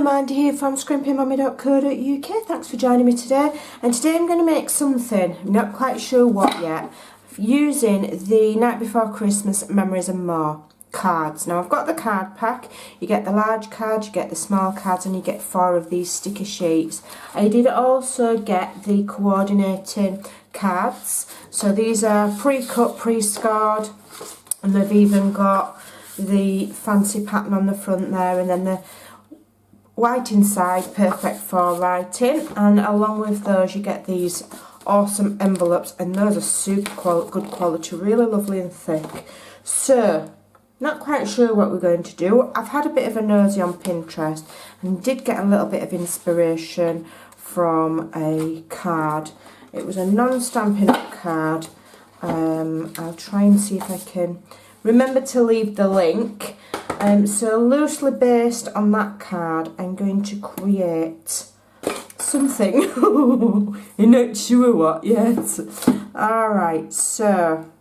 Amanda here from Scrimpingmommy.co.uk. Thanks for joining me today. And today I'm going to make something, I'm not quite sure what yet, using the Night Before Christmas Memories and More cards. Now I've got the card pack. You get the large cards, you get the small cards, and you get 4 of these sticky sheets. I did also get the coordinating cards. So these are pre-cut, pre-scored, and they've even got the fancy pattern on the front there, and then the white inside, perfect for writing. And along with those you get these awesome envelopes, and those are super good quality, really lovely and thick. So not quite sure what we're going to do. I've had a bit of a nosy on Pinterest and did get a little bit of inspiration from a card. It was a non-Stampin' Up card. I'll try and see if I can remember to leave the link. So loosely based on that card, I'm going to create something. You're not sure what yet. Alright, so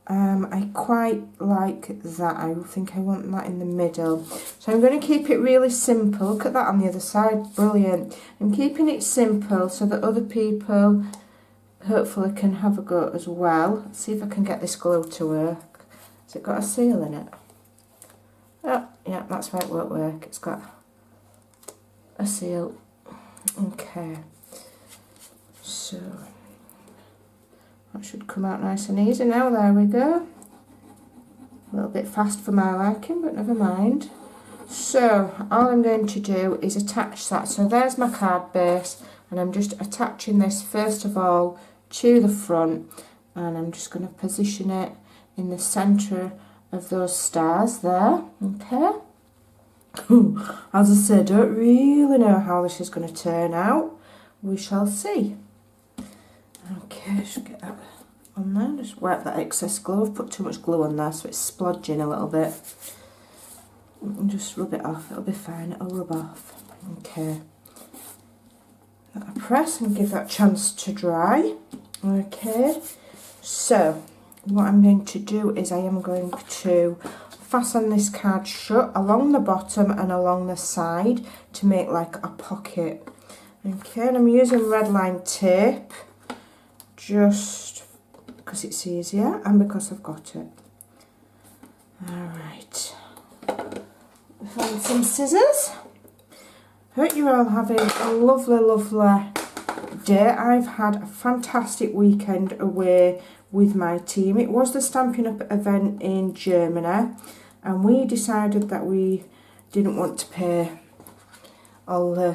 I quite like that. I think I want that in the middle. So I'm going to keep it really simple. Look at that on the other side, brilliant. I'm keeping it simple so that other people hopefully can have a go as well. Let's see if I can get this glue to work. Has it got a seal in it? Oh, yeah, that's why it won't work. It's got a seal. Okay. So that should come out nice and easy now. There we go. A little bit fast for my liking, but never mind. So all I'm going to do is attach that. So there's my card base, and I'm just attaching this first of all to the front, and I'm just going to position it in the centre of those stars there. Okay. As I said, I don't really know how this is going to turn out. We shall see. Okay, just get that on there. Just wipe that excess glue. I've put too much glue on there, so it's splodging a little bit. And just rub it off. It'll be fine. It'll rub off. Okay. Let it press and give that a chance to dry. Okay. So what I'm going to do is I am going to fasten this card shut along the bottom and along the side to make like a pocket. Okay, and I'm using red line tape just because it's easier and because I've got it. Alright, find some scissors. Hope you're all having a lovely day. I've had a fantastic weekend away with my team. It was the Stampin' Up event in Germany, and we decided that we didn't want to pay all the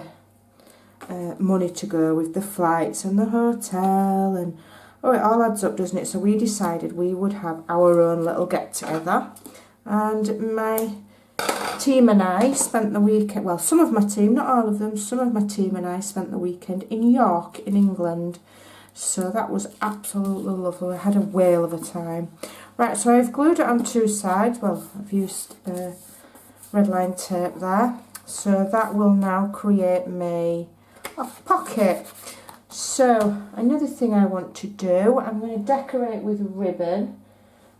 money to go with the flights and the hotel, and oh, it all adds up, doesn't it? So we decided we would have our own little get together, and my team and I spent the weekend, well, some of my team, not all of them, some of my team and I spent the weekend in York in England. So that was absolutely lovely. I had a whale of a time. Right, so I've glued it on 2 sides. Well, I've used red line tape there. So that will now create me a pocket. So another thing I want to do, I'm going to decorate with ribbon.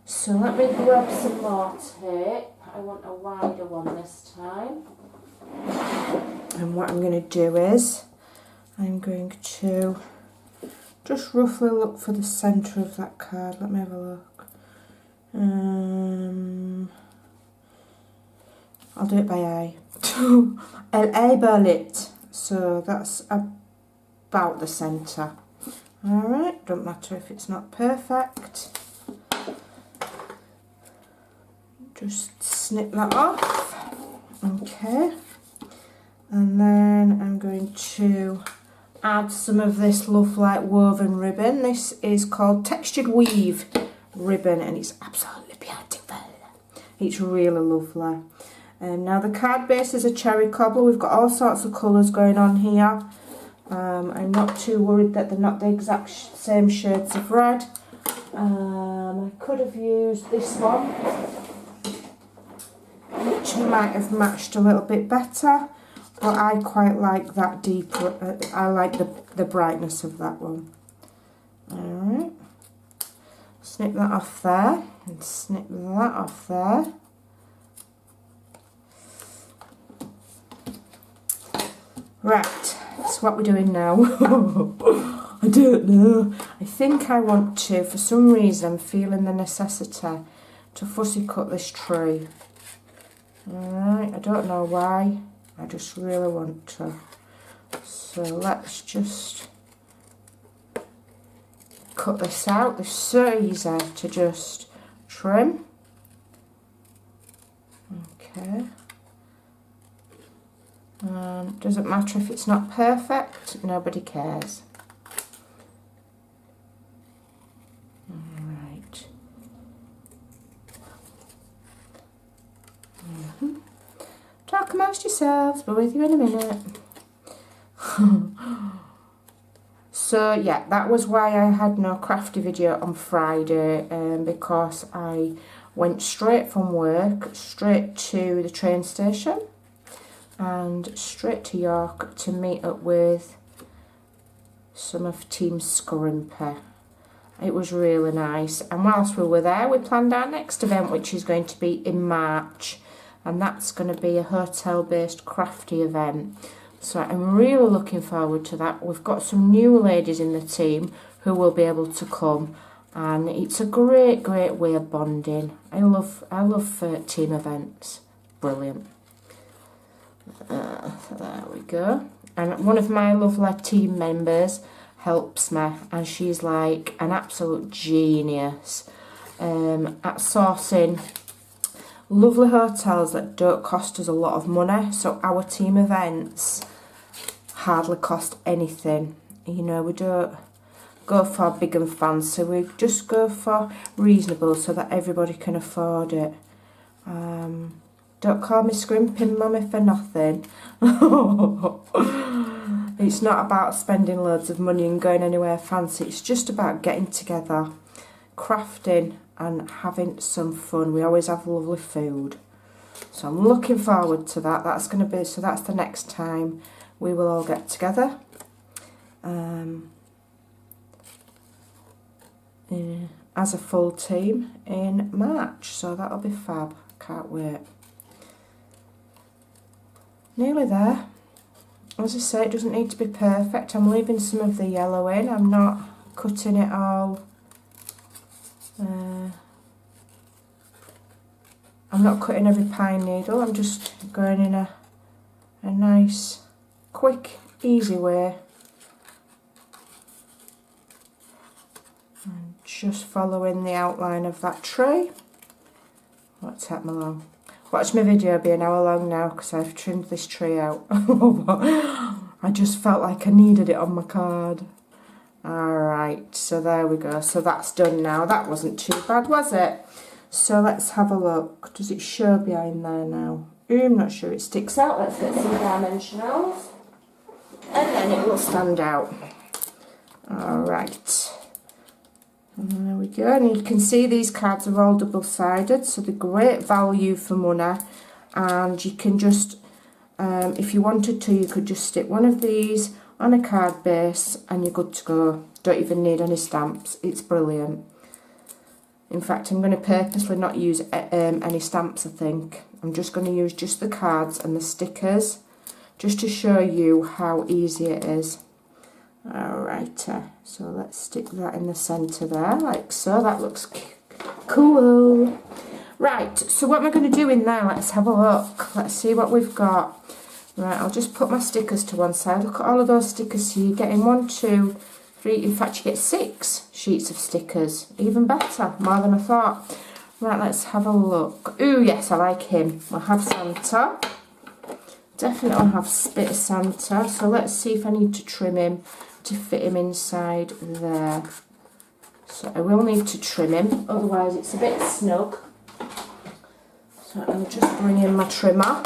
So let me grab some more tape. I want a wider one this time. And what I'm going to do is I'm going to just roughly look for the centre of that card. Let me have a look. I'll do it by eye. El eyeball. So that's about the centre. Alright, don't matter if it's not perfect. Just snip that off. Okay. And then I'm going to add some of this lovely woven ribbon. This is called Textured Weave ribbon, and it's absolutely beautiful. It's really lovely. Now the card base is a cherry cobbler. We've got all sorts of colours going on here. I'm not too worried that they're not the exact same shades of red. I could have used this one, which might have matched a little bit better. But I quite like that deeper, I like the brightness of that one. Alright, snip that off there, and snip that off there. Right, so what we're doing now, I don't know. I think I want to, for some reason, I'm feeling the necessity to fussy cut this tree. Alright, I don't know why, I just really want to. So let's just cut this out. It's so easy to just trim. Okay. Doesn't matter if it's not perfect, nobody cares. Alright. Talk amongst yourselves, be with you in a minute. So yeah, that was why I had no crafty video on Friday, because I went straight from work, straight to the train station and straight to York to meet up with some of Team Scrimpy. It was really nice, and whilst we were there we planned our next event, which is going to be in March, and that's going to be a hotel based crafty event. So I'm really looking forward to that. We've got some new ladies in the team who will be able to come, and it's a great way of bonding. I love team events. Brilliant. So there we go. And one of my lovely team members helps me, and she's like an absolute genius at sourcing lovely hotels that don't cost us a lot of money. So our team events hardly cost anything. You know, we don't go for big and fancy, we just go for reasonable so that everybody can afford it. Don't call me Scrimpingmommy for nothing. It's not about spending loads of money and going anywhere fancy, it's just about getting together, crafting and having some fun. We always have lovely food, so I'm looking forward to that. That's going to be, so that's the next time we will all get together as a full team in March, so that'll be fab. Can't wait. Nearly there. As I say, it doesn't need to be perfect. I'm leaving some of the yellow in, I'm not cutting it all. I'm not cutting every pine needle, I'm just going in a nice, quick, easy way. And just following the outline of that tree. What's happening along? Watch my video be an hour long now because I've trimmed this tree out. I just felt like I needed it on my card. Alright, so there we go. So that's done now. That wasn't too bad, was it? So let's have a look. Does it show behind there now? I'm not sure it sticks out. Let's get some dimensionals. And then it will stand out. Alright. And there we go. And you can see these cards are all double-sided, so they're great value for money. And you can just, if you wanted to, you could just stick one of these on a card base and you're good to go. Don't even need any stamps. It's brilliant. In fact, I'm going to purposely not use any stamps, I think. I'm just going to use just the cards and the stickers just to show you how easy it is. Alright, so let's stick that in the centre there, like so. That looks cool. Right, so what am I going to do in there? Let's have a look. Let's see what we've got. Right, I'll just put my stickers to one side. Look at all of those stickers. So you're getting 1, 2, 3, in fact you get 6 sheets of stickers. Even better, more than I thought. Right, let's have a look. Ooh, yes, I like him. I'll have Santa. Definitely have a bit of Santa. So let's see if I need to trim him to fit him inside there. So I will need to trim him, otherwise it's a bit snug. So I'll just bring in my trimmer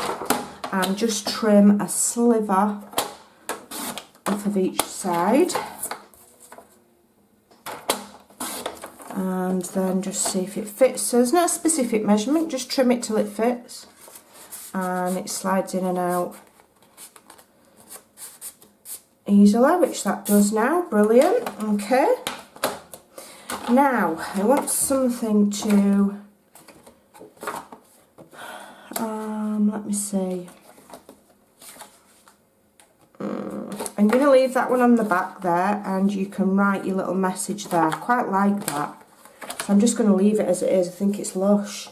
and just trim a sliver off of each side. And then just see if it fits. So there's no specific measurement, just trim it till it fits. And it slides in and out easily, which that does now. Brilliant. Okay. Now I want something to let me see. I'm going to leave that one on the back there, and you can write your little message there. I quite like that. So I'm just going to leave it as it is. I think it's lush.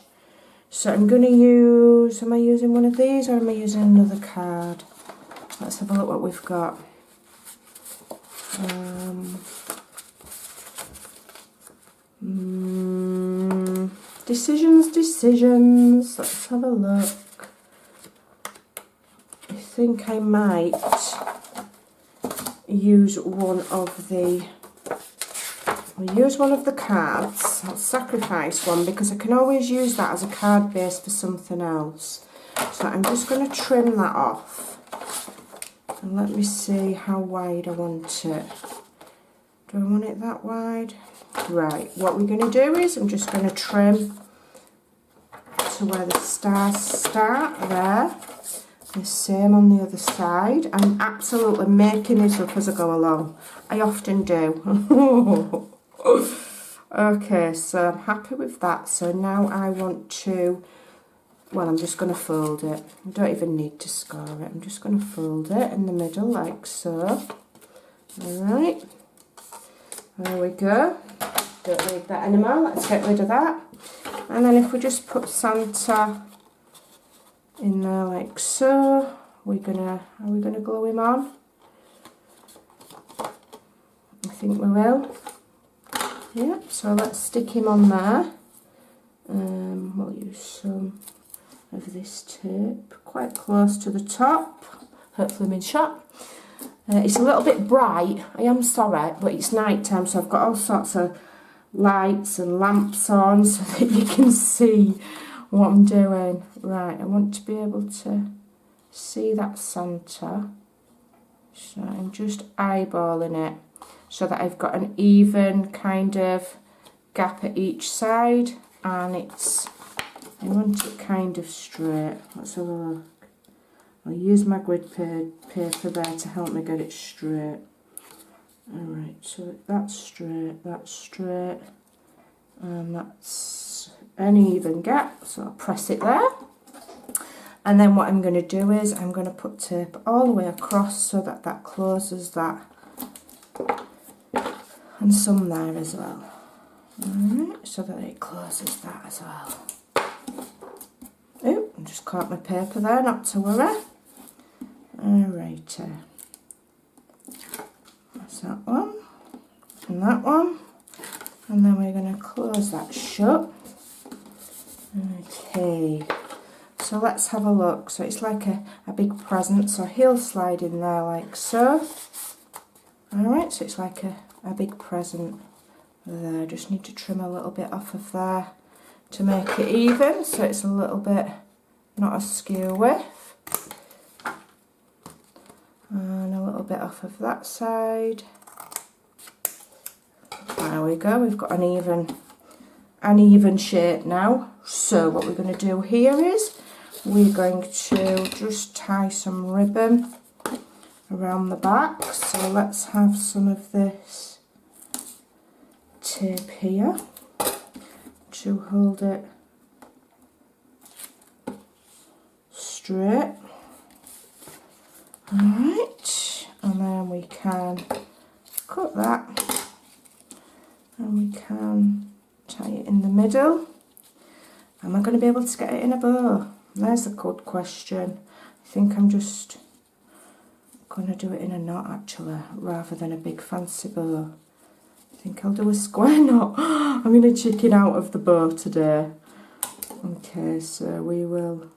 So I'm going to use, am I using one of these or am I using another card? Let's have a look what we've got. Decisions. Let's have a look. I think I might use one of the cards. I'll sacrifice one because I can always use that as a card base for something else. So I'm just going to trim that off. And let me see how wide I want it. Do I want it that wide? Right, what we're going to do is I'm just going to trim to where the stars start there. The same on the other side. I'm absolutely making this up as I go along. I often do. Okay, so I'm happy with that. So now I want to, well, I'm just going to fold it. I don't even need to score it. I'm just going to fold it in the middle like so. Alright. There we go. Don't need that anymore. Let's get rid of that. And then if we just put Santa in there like so, are we gonna glue him on? I think we will. Yeah, so let's stick him on there. We'll use some of this tape quite close to the top. Hopefully I'm in shot. It's a little bit bright, I am sorry, but it's night time, so I've got all sorts of lights and lamps on so that you can see what I'm doing. Right, I want to be able to see that Santa. So I'm just eyeballing it so that I've got an even kind of gap at each side, and I want it kind of straight. Let's have a look. I'll use my grid paper there to help me get it straight. Alright, so that's straight, and that's an even gap, so I'll press it there. And then what I'm going to do is I'm going to put tape all the way across so that that closes that, and some there as well. Alright, so that it closes that as well. Oh, I just caught my paper there, not to worry. Alright, that's that one, and then we're going to close that shut. Okay, so let's have a look. So it's like a big present, so he'll slide in there like so. Alright, so it's like a big present there. Just need to trim a little bit off of there to make it even, so it's a little bit not a skew width. And a little bit off of that side. There we go, we've got an even shape now. So what we're going to do here is we're going to just tie some ribbon around the back. So let's have some of this tape here to hold it straight. Alright, and then we can cut that and we can tie it in the middle. Am I going to be able to get it in a bow? There's a good question. I think I'm just going to do it in a knot actually, rather than a big fancy bow. I think I'll do a square knot. I'm going to chicken out of the bow today. Okay, so we will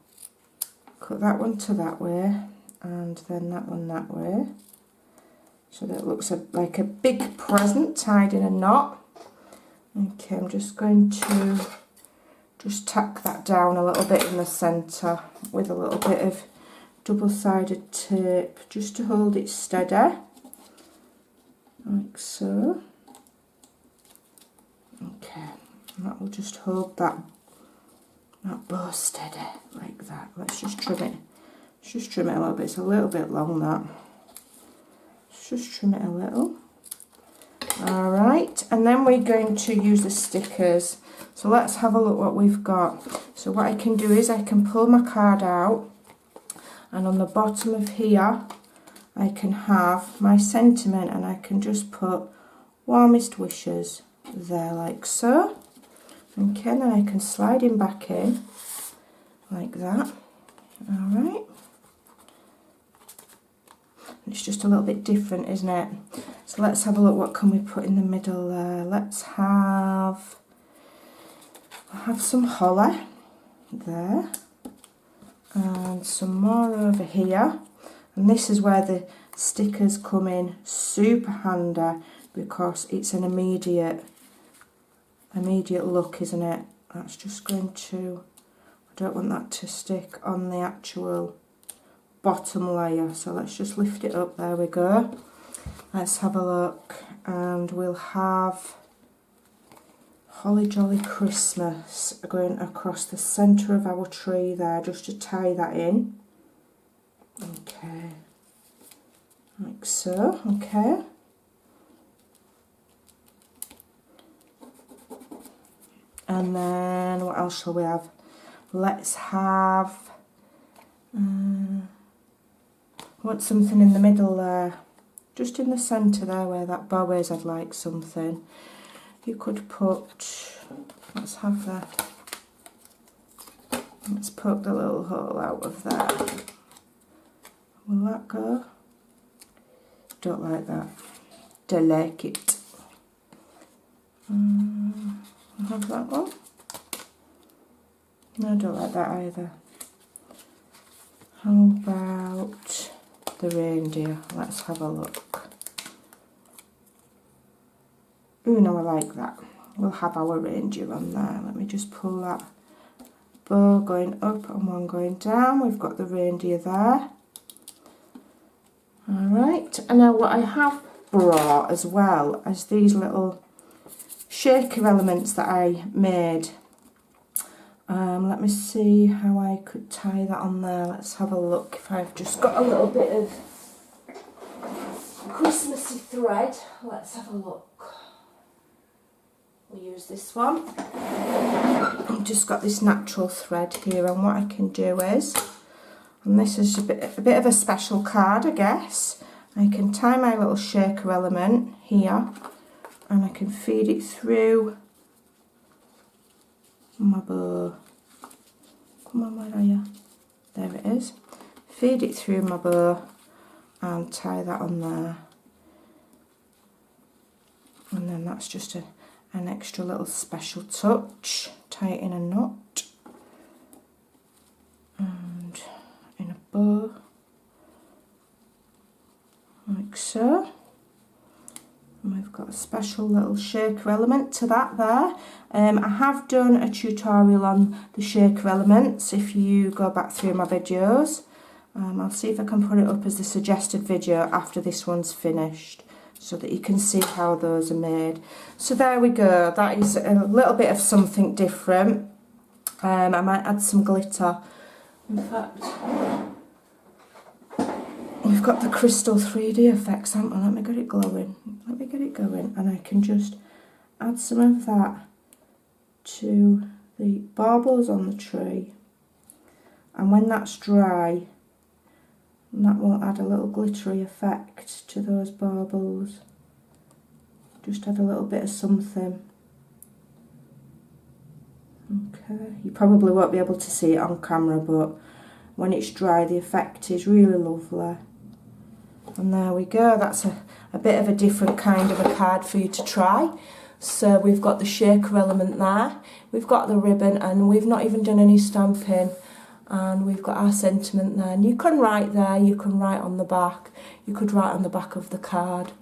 cut that one to that way, and then that one that way, so that it looks like a big present tied in a knot. Okay, I'm just going to just tack that down a little bit in the centre with a little bit of double-sided tape just to hold it steady, like so. Okay, and that will just hold that bow steady like that. Let's just trim it. Let's just trim it a little bit. It's a little bit long, that. Let's just trim it a little. Alright, and then we're going to use the stickers. So let's have a look what we've got. So what I can do is I can pull my card out, and on the bottom of here I can have my sentiment, and I can just put warmest wishes there like so. Okay, then I can slide him back in like that. Alright. It's just a little bit different, isn't it? So let's have a look, what can we put in the middle there? Let's have some holly there, and some more over here. And this is where the stickers come in super handy, because it's an immediate look, isn't it? That's just going to, I don't want that to stick on the actual bottom layer, so let's just lift it up. There we go. Let's have a look, and we'll have Holly Jolly Christmas going across the centre of our tree there, just to tie that in. Okay, like so. Okay, and then what else shall we have? Let's have want something in the middle there, just in the centre there where that bow is. I'd like something. You could put, let's have that. Let's poke the little hole out of there. Will that go? Don't like that. Don't like it. I'll have that one. No, I don't like that either. How about the reindeer? Let's have a look. Ooh, no, I like that. We'll have our reindeer on there. Let me just pull that bow going up and one going down. We've got the reindeer there. Alright, and now what I have brought as well as these little shaker elements that I made. Let me see how I could tie that on there. Let's have a look if I've just got a little bit of Christmassy thread. Let's have a look. We'll use this one. I've just got this natural thread here, and what I can do is, and this is a bit of a special card, I guess, I can tie my little shaker element here, and I can feed it through my bow. Come on, where are you? There it is. Feed it through my bow and tie that on there. And then that's just an extra little special touch. Tie it in a knot and in a bow, like so. And we've got a special little shaker element to that there. I have done a tutorial on the shaker elements if you go back through my videos. I'll see if I can put it up as the suggested video after this one's finished, so that you can see how those are made. So there we go, that is a little bit of something different. I might add some glitter. In fact, we've got the crystal 3D effects, haven't we? Let me get it glowing. Let me get it going, and I can just add some of that to the baubles on the tree. And when that's dry, that will add a little glittery effect to those baubles. Just add a little bit of something. Okay, you probably won't be able to see it on camera, but when it's dry the effect is really lovely. And there we go, that's a bit of a different kind of a card for you to try. So we've got the shaker element there, we've got the ribbon, and we've not even done any stamping. And we've got our sentiment there, and you can write there, you can write on the back, you could write on the back of the card.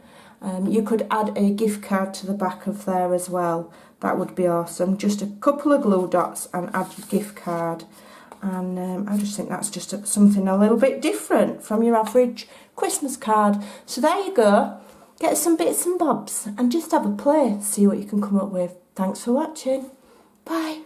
You could add a gift card to the back of there as well. That would be awesome. Just a couple of glue dots and add your gift card. And I just think that's just something a little bit different from your average Christmas card. So there you go. Get some bits and bobs and just have a play. See what you can come up with. Thanks for watching. Bye.